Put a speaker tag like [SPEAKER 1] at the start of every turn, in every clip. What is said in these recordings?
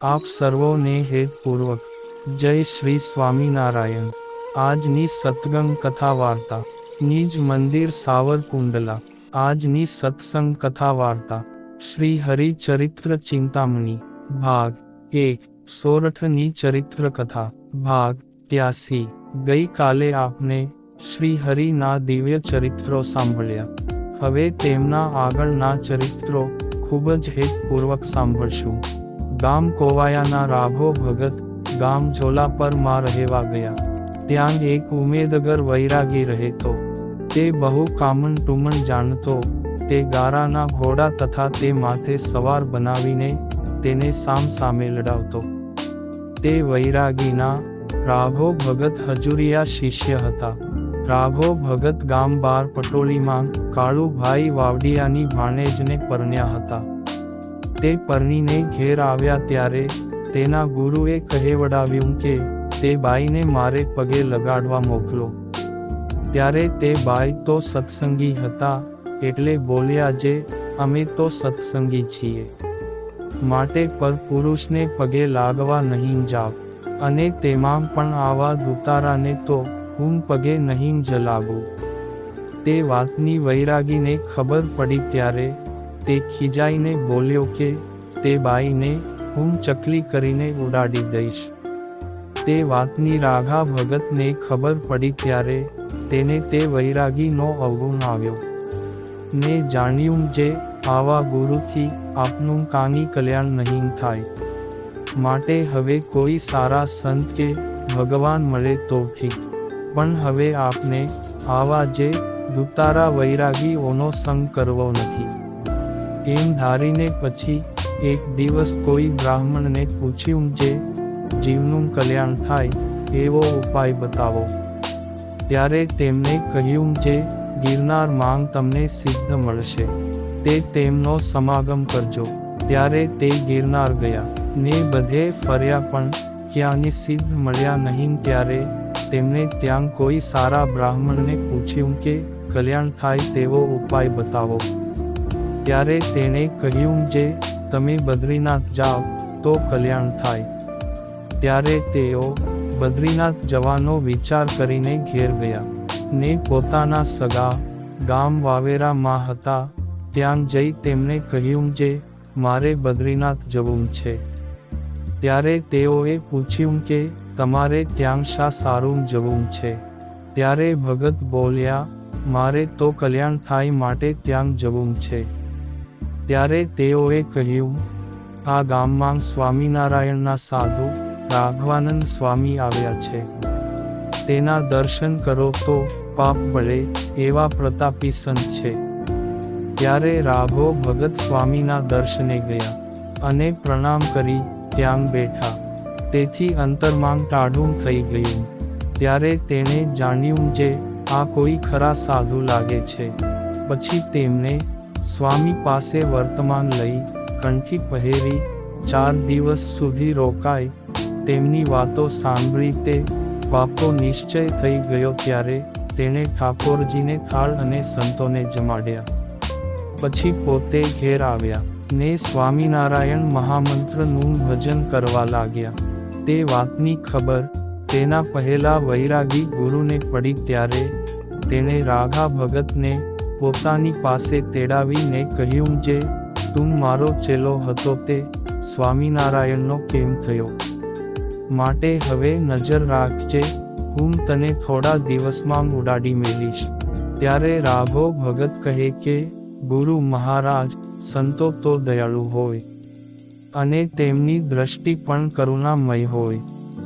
[SPEAKER 1] આપ સર્વોને હેતપૂર્વક જય શ્રી સ્વામિનારાયણ। આજની સત્સંગ કથા વાર્તા નિજ મંદિર સાવરકુંડલા। આજની સત્સંગ કથા વાર્તા શ્રી હરિચરિત્ર ચિંતામણી ભાગ 1 સોરઠની ચરિત્ર કથા ભાગ 83। ગઈ કાલે આપને શ્રી હરિના દિવ્ય ચરિત્રો સાંભળ્યા। હવે તેમના આગળના ચરિત્રો ખૂબ જ હેતપૂર્વક સાંભળશું। ગામ કોવાયાના રાઘો ભગત ગામ ઝોલાપર માં રહેવા ગયા। ત્યાં એક ઉમેદગર વૈરાગી રહેતો। તે બહુ કામણ ટુમણ જાણતો। તે ગારાના ઘોડા તથા તે માથે સવાર બનાવીને તેને સામ સામે લડાવતો। તે વૈરાગીના રાઘો ભગત હજુરિયા શિષ્ય હતા। રાઘો ભગત ગામ બાર પટોળીમાં કાળુભાઈ વાવડિયાની ભાણેજને પરણ્યા હતા। તે પરણીને ઘેર આવ્યા ત્યારે તેના ગુરુએ કહેવડાવ્યું કે તે બાઈને મારે પગે લગાડવા મોકલો। ત્યારે તે બાઈ તો સત્સંગી હતા એટલે બોલ્યા જે અમે તો સત્સંગી છીએ, માટે પર પુરુષને પગે લાગવા નહીં જાવ, અને તેમાં પણ આવા દુતારાને તો હું પગે નહીં જ લાગું। તે વાતની વૈરાગીને ખબર પડી ત્યારે તે ખીજાઈને બોલ્યો કે તે બાઈને હું ચકલી કરીને ઉડાડી દઈશ। તે વાતની રાઘા ભગતને ખબર પડી ત્યારે તેને તે વૈરાગીનો અવગુણ આવ્યો ને જાણ્યું જે આવા ગુરુથી આપનું કાંઈ કલ્યાણ નહીં થાય, માટે હવે કોઈ સારા સંત કે ભગવાન મળે તો ઠીક, પણ હવે આપને આવા જે દુતારા વૈરાગીઓનો સંગ કરવો નથી। એમ ધારીને પછી એક દિવસ કોઈ બ્રાહ્મણને પૂછ્યું જે જીવનું કલ્યાણ થાય એવો ઉપાય બતાવો। ત્યારે તેમને કહ્યું જે ગિરનાર માંગ તમને સિદ્ધ મળશે, તે તેમનો સમાગમ કરજો। ત્યારે તે ગિરનાર ગયા ને બધે ફર્યા પણ ક્યાંય સિદ્ધ મળ્યા નહીં। ત્યારે તેમને ત્યાં કોઈ સારા બ્રાહ્મણને પૂછ્યું કે કલ્યાણ થાય તેવો ઉપાય બતાવો। ત્યારે તેણે કહ્યું જે તમે બદ્રીનાથ જાઓ તો કલ્યાણ થાય। ત્યારે તેઓ બદ્રીનાથ જવાનો વિચાર કરીને ઘેર ગયા ને પોતાના સગા ગામ વાવેરામાં હતા ત્યાં જઈ તેમને કહ્યું જે મારે બદ્રીનાથ જવું છે। ત્યારે તેઓએ પૂછ્યું કે તમારે ત્યાં શા સારું જવું છે? ત્યારે ભગત બોલ્યા મારે તો કલ્યાણ થાય માટે ત્યાં જવું છે। ત્યારે તેઓએ કહ્યું આ ગામમાં સ્વામિનારાયણના સાધુ રાઘવાનંદ સ્વામી આવ્યા છે, તેના દર્શન કરો તો પાપ બળે એવા પ્રતાપી સંત છે। ત્યારે રાઘો ભગત સ્વામીના દર્શને ગયા અને પ્રણામ કરી ત્યાં બેઠા। તેથી અંતરમાં ટાઢું થઈ ગયું। ત્યારે તેણે જાણ્યું જે આ કોઈ ખરા સાધુ લાગે છે। પછી તેમને સ્વામી પાસે વર્તમાન લઈ કંઠી પહેરી 4 દિવસ સુધી રોકાઈ। તેમની વાતો સાંભળી તે પાકો નિશ્ચય થઈ ગયો। ત્યારે તેણે ઠાકોરજીને થાળ અને સંતોને જમાડ્યા। પછી પોતે ઘેર આવ્યા ને સ્વામિનારાયણ મહામંત્રનું ભજન કરવા લાગ્યા। તે વાતની ખબર તેના પહેલા વૈરાગી ગુરુને પડી ત્યારે તેણે રાઘા ભગતને પોતાની પાસે તેડાવીને કહ્યું જે તું મારો ચેલો હતો તે સ્વામિનારાયણનો કેમ થયો? માટે હવે નજર રાખજે, હું તને થોડા દિવસમાં ઉડાડી મેલીશ। ત્યારે રાઘો ભગત કહે કે ગુરુ મહારાજ સંતો તો દયાળુ હોય અને તેમની દ્રષ્ટિ પણ કરુણામય હોય।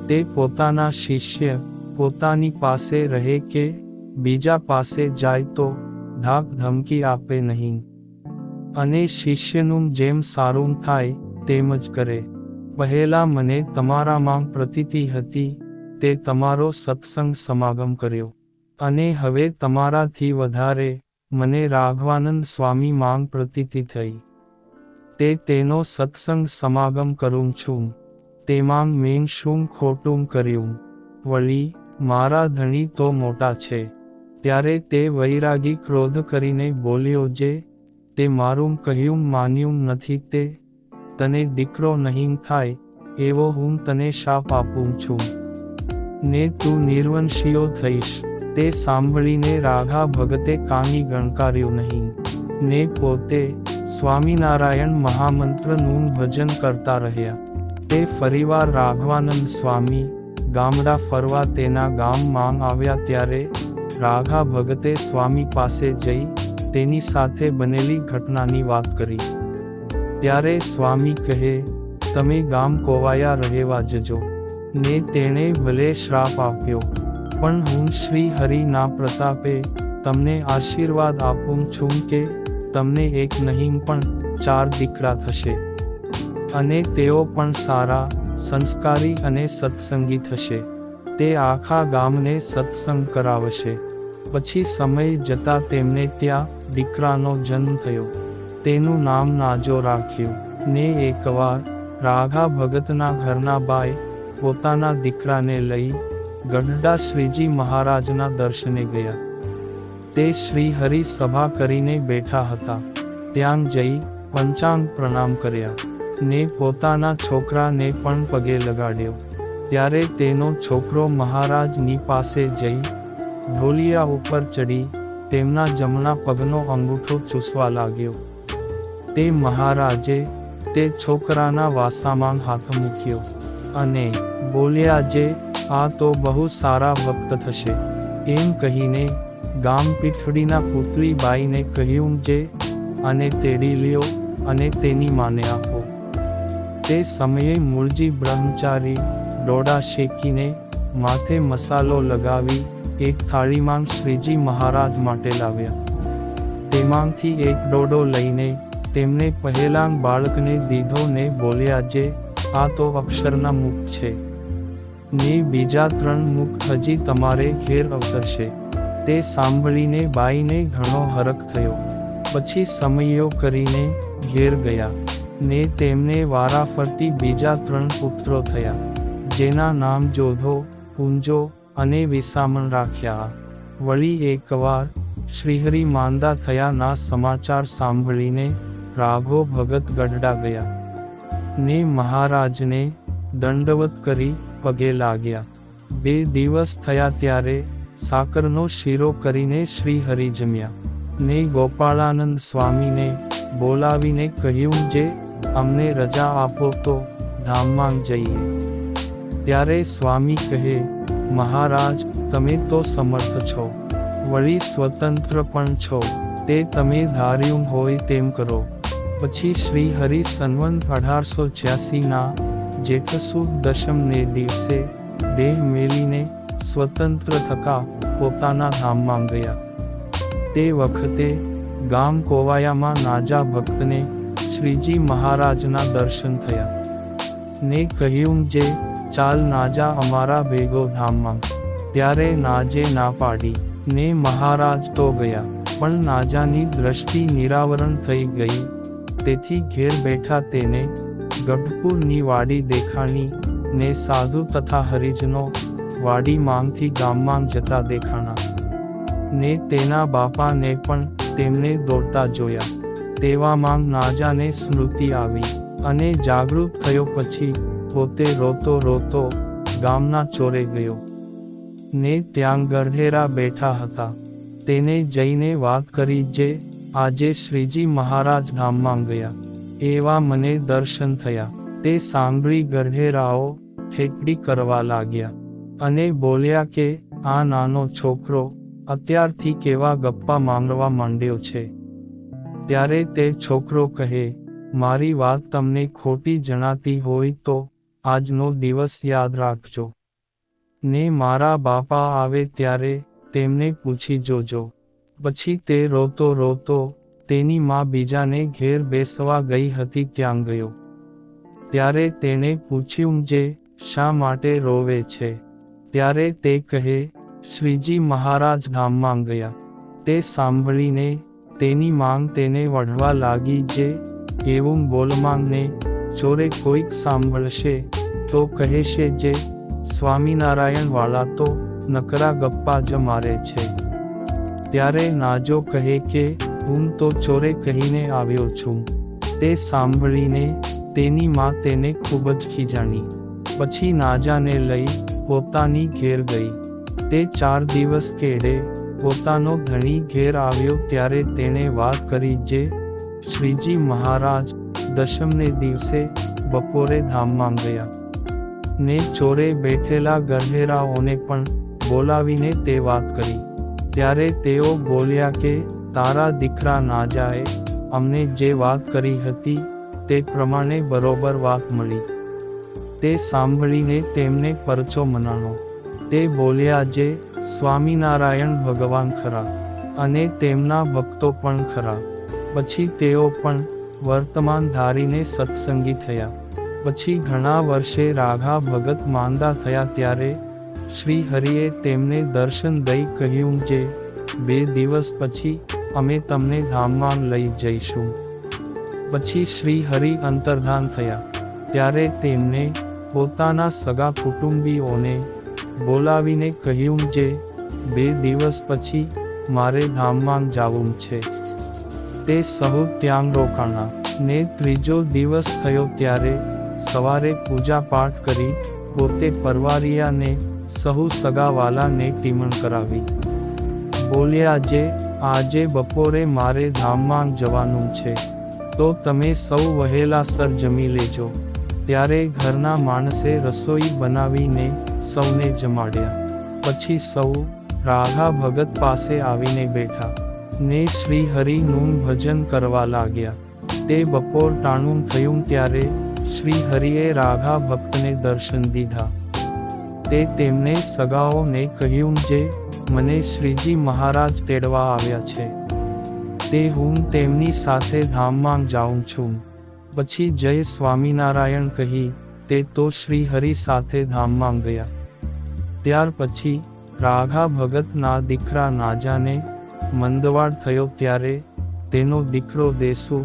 [SPEAKER 1] તે પોતાના શિષ્ય પોતાની પાસે રહે કે બીજા પાસે જાય તો ધાક ધમકી આપે નહીં, અને શિષ્યનું જેમ સારું થાય તેમ જ કરે। પહેલા મને તમારામાં પ્રતીતિ હતી તે તમારો સત્સંગ સમાગમ કર્યો, અને હવે તમારાથી વધારે મને રાઘવાનંદ સ્વામી માંગ પ્રતીતિ થઈ। તે તેનો સત્સંગ સમાગમ કરું છું, તેમાં મેં શું ખોટું કર્યું? વળી મારા ધણી તો મોટા છે। ત્યારે તે વૈરાગી ક્રોધ કરીને બોલ્યો જે તે મારું કહ્યું માન્યું નથી, તે તને દીકરો નહીં થાય એવો હું તને શાપ આપું છું ને તું નિર્વંશીયો થઈશ. તે સાંભળીને રાઘા ભગતે કાંઈ ગણકાર્યું નહીં ને પોતે સ્વામિનારાયણ મહામંત્રનું ભજન કરતા રહ્યા. તે ફરીવાર રાઘવાનંદ સ્વામી ગામડા ફરવા તેના ગામમાં આવ્યા ત્યારે રાઘા ભગતે સ્વામી પાસે જઈ તેની સાથે બનેલી ઘટનાની વાત કરી. ત્યારે સ્વામી કહે, તમે ગામ કોવાયા રહેવા જજો ને તેણે ભલે શ્રાપ આપ્યો, પણ હું શ્રી હરિના પ્રતાપે તમને આશીર્વાદ આપું છું કે તમને એક નહીં પણ 4 દીકરા થશે અને તેઓ પણ સારા, સંસ્કારી અને સત્સંગી થશે. તે આખા ગામને સત્સંગ કરાવશે. પછી સમય જતાં તેમને ત્યાં દીકરાનો જન્મ થયો. તેનું નામ નાજો રાખ્યું ને એકવાર રાઘા ભગતના ઘરના બાઈ પોતાના દીકરાને લઈ ગઢડા શ્રીજી મહારાજના દર્શને ગયા. તે શ્રી હરિ સભા કરીને બેઠા હતા. ત્યાં જઈ પંચાંગ પ્રણામ કર્યા ને પોતાના છોકરાને પણ પગે લગાડ્યો. ત્યારે તેનો છોકરો મહારાજની પાસે જઈ ઢોલિયા ઉપર ચડી તેમના જમણા પગનો અંગૂઠો ચૂસવા લાગ્યો. તે મહારાજે તે છોકરાના વાસામાં હાથ મૂક્યો અને બોલ્યા, જે આ તો બહુ સારા ભક્ત થશે. એમ કહીને ગામ પીઠડીના પુત્રી બાઈને કહ્યું, જે આને તેડી લ્યો અને તેની માને આપો. તે સમયે મૂળજી બ્રહ્મચારી ડોડા શેકીને માથે મસાલો લગાવી એક થાળીમાં શ્રીજી મહારાજ માટે લાવ્યા. તેમાંથી એક ડોડો લઈને તેમને પહેલાં બાળકને દીધો ને બોલ્યા, જે આ તો અક્ષરના મુખ છે ને બીજા 3 મુખ હજી તમારે ઘેર અવતરશે. તે સાંભળીને બાઈને ઘણો હરખ થયો. પછી સમયો કરીને ઘેર ગયા ને તેમને વારાફરતી બીજા 3 પુત્રો થયા, જેના નામ જોધો, પૂંજો અને વિસામણ રાખ્યા. વળી એકવાર શ્રીહરિ માંદા થયાના સમાચાર સાંભળીને રાઘો ભગત ગઢડા ગયા ને મહારાજને દંડવત કરી પગે લાગ્યા. 2 દિવસ થયા ત્યારે સાકરનો શીરો કરીને શ્રી હરિ જમ્યા ને ગોપાળાનંદ સ્વામીને બોલાવીને કહ્યું, જે અમને રજા આપો તો ધામમાં જઈએ. ત્યારે સ્વામી કહે, મહારાજ તમે તો સમર્થ છો, વળી સ્વતંત્ર પણ છો, તે તમે ધાર્યું હોય તેમ કરો. પછી શ્રી હરિ સંવંત 1886ના જેઠ સુદ દશમને દિવસે દેહ મેલીને સ્વતંત્ર થકા પોતાના ધામમાં ગયા. તે વખતે ગામ કોવાયામાં નાજા ભક્તને શ્રીજી મહારાજના દર્શન થયા ને કહ્યું, જે ચાલ નાજા અમારા ભેગો ધામમાં. ત્યારે નાજે ના પાડી ને મહારાજ તો ગયા, પણ નાજાની દ્રષ્ટિ નિરાવરણ થઈ ગઈ. તેથી ઘેર બેઠા તેને ગઢપુરની વાડી દેખાણી ને સાધુ તથા હરિજનો વાડી માંગથી ગામમાં જતા દેખાણા ને તેના બાપાને પણ તેમને દોડતા જોયા. તેવામાં નાજાને સ્મૃતિ આવી અને જાગૃત થયો. પછી પોતે રોતો રોતો ગામના ચોરે ગયો ને ત્યાં ગઢેરા બેઠા હતા. તેને જઈને વાત કરી, જે આજે શ્રીજી મહારાજ ધામમાં ગયા, એવા મને દર્શન થયા. તે સાંભળી ગઢેરાઓ ઠેકડી કરવા લાગ્યા અને બોલ્યા કે આ નાનો છોકરો અત્યારથી કેવા ગપ્પા માંગવા માંડ્યો છે. ત્યારે તે છોકરો કહે, મારી વાત તમને ખોટી જણાતી હોય તો આજનો દિવસ યાદ રાખજો ને મારા બાપા આવે ત્યારે તેમને પૂછી જોજો. પછી તે રોતો રોતો તેની માં બીજાને ઘેર બેસવા ગઈ હતી ત્યાં ગયો. ત્યારે તેણે પૂછ્યું, જે શા માટે રોવે છે? ત્યારે તે કહે, શ્રીજી મહારાજ ધામમાં ગયા. તે સાંભળીને તેની માંગ તેને વઢવા લાગી, જે એવું બોલમાં ને ચોરે કોઈક સાંભળશે તો કહેશે, જે સ્વામિનારાયણ વાળા તો નકરા ગપ્પા જ મારે છે. ત્યારે નાજો કહે કે હું તો ચોરે કહીને આવ્યો છું. તે સાંભળીને તેની માં તેને ખૂબ જ ખીજાણી. પછી નાજાને લઈ પોતાની ઘેર ગઈ. તે 4 દિવસ કેળે પોતાનો ધણી ઘેર આવ્યો ત્યારે તેણે વાત કરી જે શ્રીજી મહારાજ દશમને દિવસે બપોરે ધામમાં ગયા ને ચોરે બેઠેલા ગઢેરાઓને પણ બોલાવીને તે વાત કરી. ત્યારે તેઓ બોલ્યા કે તારા દીકરા નાજાએ અમને જે વાત કરી હતી તે પ્રમાણે બરોબર વાત મળી. તે સાંભળીને તેમને પરચો મનાણો. તે બોલ્યા જે સ્વામિનારાયણ ભગવાન ખરા અને તેમના ભક્તો પણ ખરા. પછી તેઓ પણ વર્તમાન ધારીને સત્સંગી થયા. પછી ઘણા વર્ષે રાઘા ભગત માંદા થયા ત્યારે શ્રી હરિએ તેમને દર્શન દઈ કહ્યું જે 2 દિવસ પછી અમે તમને ધામમાં લઈ જઈશું. પછી શ્રી હરિ અંતર્ધાન થયા ત્યારે તેમને પોતાના સગા કુટુંબીઓને બોલાવીને કહ્યું જે 2 દિવસ પછી મારે ધામમાં જાવું છે. તે સહુ ત્યાં રોકાણા ને 3જો દિવસ થયો ત્યારે સવારે પૂજા પાઠ કરી પોતે પરવારિયાને સહુ સગાવાલાને ટીમણ કરાવી. બોલ્યા જે આજે બપોરે મારે ધામમાં જવાનું છે તો તમે સૌ વહેલાસર જમી લેજો. ત્યારે ઘરના માણસે રસોઈ બનાવીને સૌને જમાડ્યા. પછી સૌ રાઘા ભગત પાસે આવીને બેઠા ને શ્રી હરિનું ભજન કરવા લાગ્યા. તે બપોર ટાણું થયું ત્યારે શ્રી હરિએ રાઘા ભક્તને દર્શન દીધા. તે તેમને સગાઓને કહ્યું જે મને શ્રીજી મહારાજ તેડવા આવ્યા છે તે હું તેમની સાથે ધામમાં જાઉં છું. પછી જય સ્વામિનારાયણ કહી તે તો શ્રી હરિ સાથે ધામમાં ગયા. ત્યાર પછી રાઘા ભગતના દીકરા નાજાને મંદવાડ થયો ત્યારે તેનો દીકરો દેસુ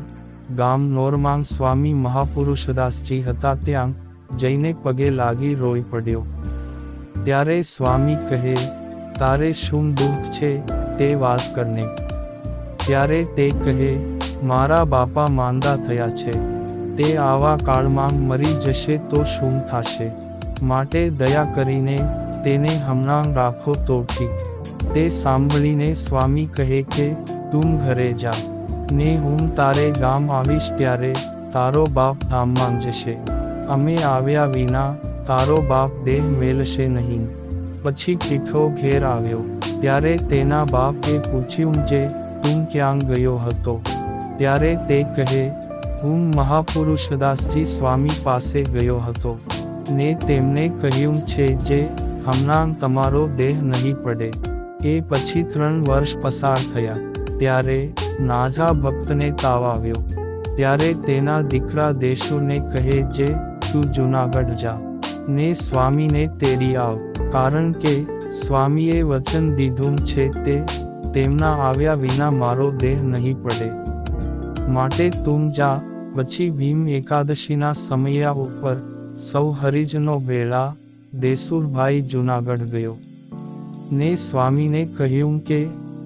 [SPEAKER 1] ગામ નોરમાંગ સ્વામી મહાપુરુષદાસજી હતા ત્યાં જઈને પગે લાગી રોઈ પડ્યો. ત્યારે સ્વામી કહે તારે શું દુઃખ છે તે વાત કરને. ત્યારે તે કહે મારા બાપા માંદા થયા છે તે આવા કાળમાં મરી જશે તો શું થશે માટે દયા કરીને તેને હમણાં રાખો તો ઠીક. તે સાંભળીને સ્વામી કહે કે તું ઘરે જા ને હું તારે ગામ આવીશ ત્યારે તારો બાપ ધામમાં જશે. અમે આવ્યા વિના તારો બાપ દેહ મેલશે નહીં. પછી પીઠો ઘેર આવ્યો ત્યારે તેના બાપે પૂછ્યું જે તું ક્યાં ગયો હતો. ત્યારે તે કહે હું મહાપુરુષદાસજી સ્વામી પાસે ગયો હતો ને તેમને કહ્યું છે જે હમણાં તમારો દેહ નહીં પડે. એ પછી 3 વર્ષ પસાર થયા ત્યારે નાજા ભક્તને તાવ આવ્યો. ત્યારે તેના દીકરા દેશુને કહે જે તું જૂનાગઢ જા ને સ્વામીને તેડી આવ કારણ કે સ્વામીએ વચન દીધું છે તે તેમના આવ્યા વિના મારો દેહ નહીં પડે માટે તું જા. પછી ભીમ એકાદશીના સમયા ઉપર સૌ હરિજનો વેળા દેસુરભાઈ જૂનાગઢ ગયો ને સ્વામીને કહ્યું કે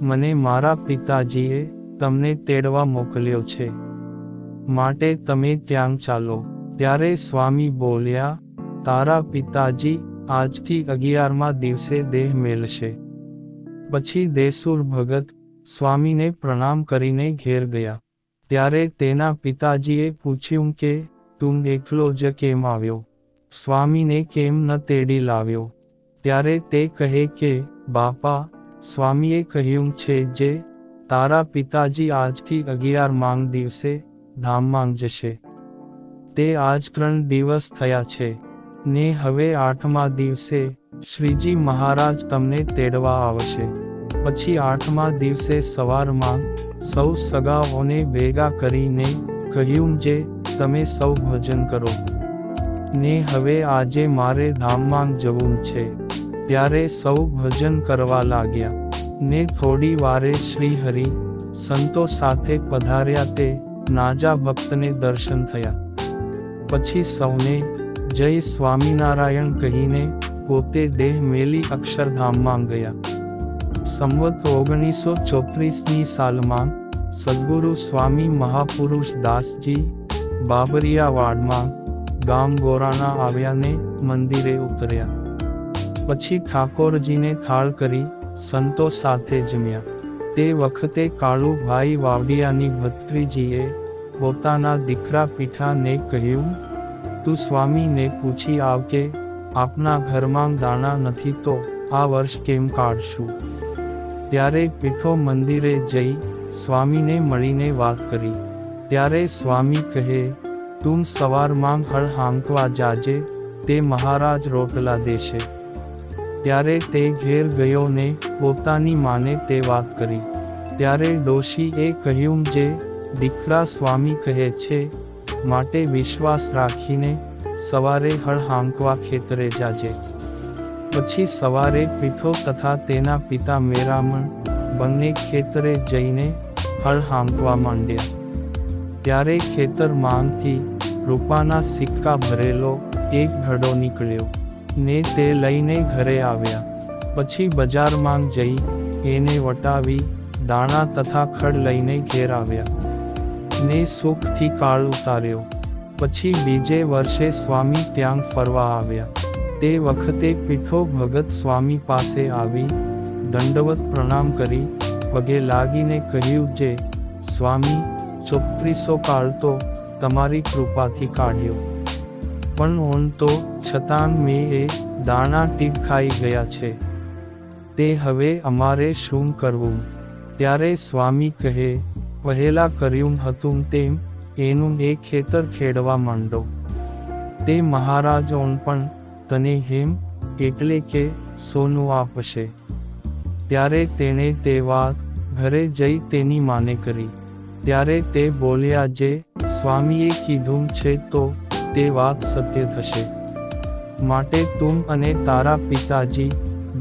[SPEAKER 1] મને મારા પિતાજીએ તમને તેડવા મોકલ્યો છે માટે તમે ત્યાં ચાલો. ત્યારે સ્વામી બોલ્યા તારા પિતાજી આજથી 11મા દિવસે દેહ મેલશે. પછી દેસુર ભગત સ્વામીને પ્રણામ કરીને ઘેર ગયા. ત્યારે તેના પિતાજીએ પૂછ્યું કે તું એકલો જ કેમ આવ્યો, સ્વામીને કેમ ન તેડી લાવ્યો. ત્યારે તે કહે કે બાપા સ્વામીએ કહ્યું છે જે તારા પિતાજી આજથી 11મા દિવસે ધામમાં જશે. તે આજ 3 દિવસ થયા છે ને હવે 8મા દિવસે શ્રીજી મહારાજ તમને તેડવા આવશે. પછી 8મા દિવસે સવારમાં સૌ સગાઓને ભેગા કરીને કહ્યું જે તમે સૌ ભજન કરો ને હવે આજે મારે ધામમાં જવું છે. ત્યારે સૌ ભજન કરવા લાગ્યા ને થોડી વારે શ્રી હરિ સંતો સાથે પધાર્યા. તે નાજા ભક્તને દર્શન થયા. પછી સૌને જય સ્વામિનારાયણ કહીને પોતે દેહ મેલી અક્ષરધામમાં ગયા. સંવત 1934ની સાલમાં સદ્ગુરુ સ્વામી મહાપુરુષ દાસજી બાબરિયાવાડમાં ગામ ગોરાણા આવ્યા ને મંદિરે ઉતર્યા. પછી ઠાકોરજીને થાળ કરી સંતો સાથે જમ્યા. તે વખતે કાળુભાઈ વાવડિયાની ભત્રીજીએ પોતાના દીકરા પીઠાને કહ્યું, તું સ્વામીને પૂછી આવ કે આપના ઘરમાં દાણા નથી તો આ વર્ષ કેમ કાઢશું. ત્યારે પીઠો મંદિરે જઈ સ્વામીને મળીને વાત કરી. ત્યારે સ્વામી કહે, તું સવારમાં હળ હાંકવા જાજે, તે મહારાજ રોટલા દેશે. ત્યારે તે ઘેર ગયો ને પોતાની માને તે વાત કરી. ત્યારે ડોશીએ કહ્યું, જે દીકરા સ્વામી કહે છે માટે વિશ્વાસ રાખીને સવારે હળ હાંકવા ખેતરે જાજે. પછી સવારે પીઠો તથા તેના પિતા મેરામણ બંને ખેતરે જઈને હળ હાંકવા માંડ્યા. ત્યારે ખેતરમાંથી રૂપાના સિક્કા ભરેલો એક ઘડો નીકળ્યો ને તે લઈને ઘરે આવ્યા. પછી બજારમાં જઈ એને વટાવી દાણા તથા ખડ લઈને ઘેર આવ્યા ને સુખથી કાળ ઉતાર્યો. પછી બીજે વર્ષે સ્વામી ત્યાં ફરવા આવ્યા. તે વખતે પીઠો ભગત સ્વામી પાસે આવી દંડવત પ્રણામ કરી પગે લાગીને કહ્યું, જે સ્વામી 3400 કાળ તો તમારી કૃપાથી કાઢ્યો, પણ ઓન તો છતાં મેં એ દાણા ટીપ ખાઈ ગયા છે, તે હવે અમારે શું કરવું. ત્યારે સ્વામી કહે, પહેલા કર્યું હતું તેમ એનું એ ખેતર ખેડવા માંડો. તે મહારાજ ઓન પણ તને હેમ એટલે કે સોનું આપશે. ત્યારે તેણે તે વાત ઘરે જઈ તેની માને કરી. ત્યારે તે બોલ્યા, જે સ્વામીએ કીધું છે તો તે વાત સત્ય થશે. માટે તું અને તારા પિતાજી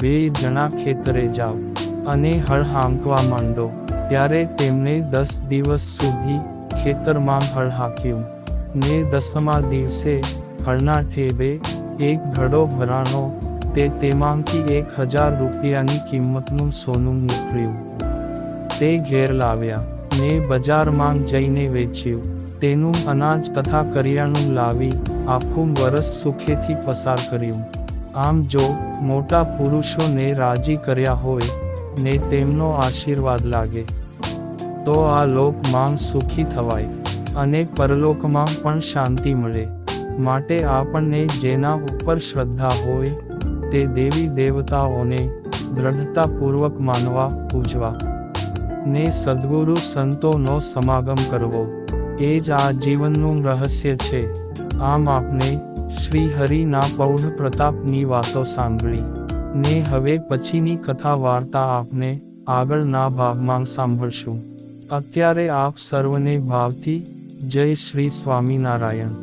[SPEAKER 1] 2 જણા ખેતરે જાઓ અને હળ હાંકવા માંડો. ત્યારે તેમણે 10 દિવસ સુધી ખેતરમાં હળ હાંક્યું ને 10મા દિવસે હળના ઠેબે એક ઘડો ભરાણો તે તેમાંથી 1000 રૂપિયાની કિંમતનું સોનું નીકળ્યું. તે ઘેર લાવ્યા ને બજારમાં જઈને વેચ્યું. તેનું અનાજ તથા કરિયાણું લાવી આખું વરસ સુખેથી પસાર કર્યું. આમ જો મોટા પુરુષોને રાજી કર્યા હોય ને તેમનો આશીર્વાદ લાગે તો આ લોકમાં સુખી થવાય અને પરલોકમાં પણ શાંતિ મળે. માટે આપણને જેના ઉપર શ્રદ્ધા હોય તે દેવી દેવતાઓને દ્રઢતાપૂર્વક માનવા, પૂજવા ને સદ્ગુરુ સંતોનો સમાગમ કરવો એ જ આ જીવનનું રહસ્ય છે. આમ આપને શ્રી હરિના પૌઢ પ્રતાપની વાતો સાંભળી ને હવે પછીની કથા વાર્તા આપને આગળના ભાગમાં સાંભળશું. અત્યારે આપ સર્વને ભાવથી જય શ્રી સ્વામિનારાયણ.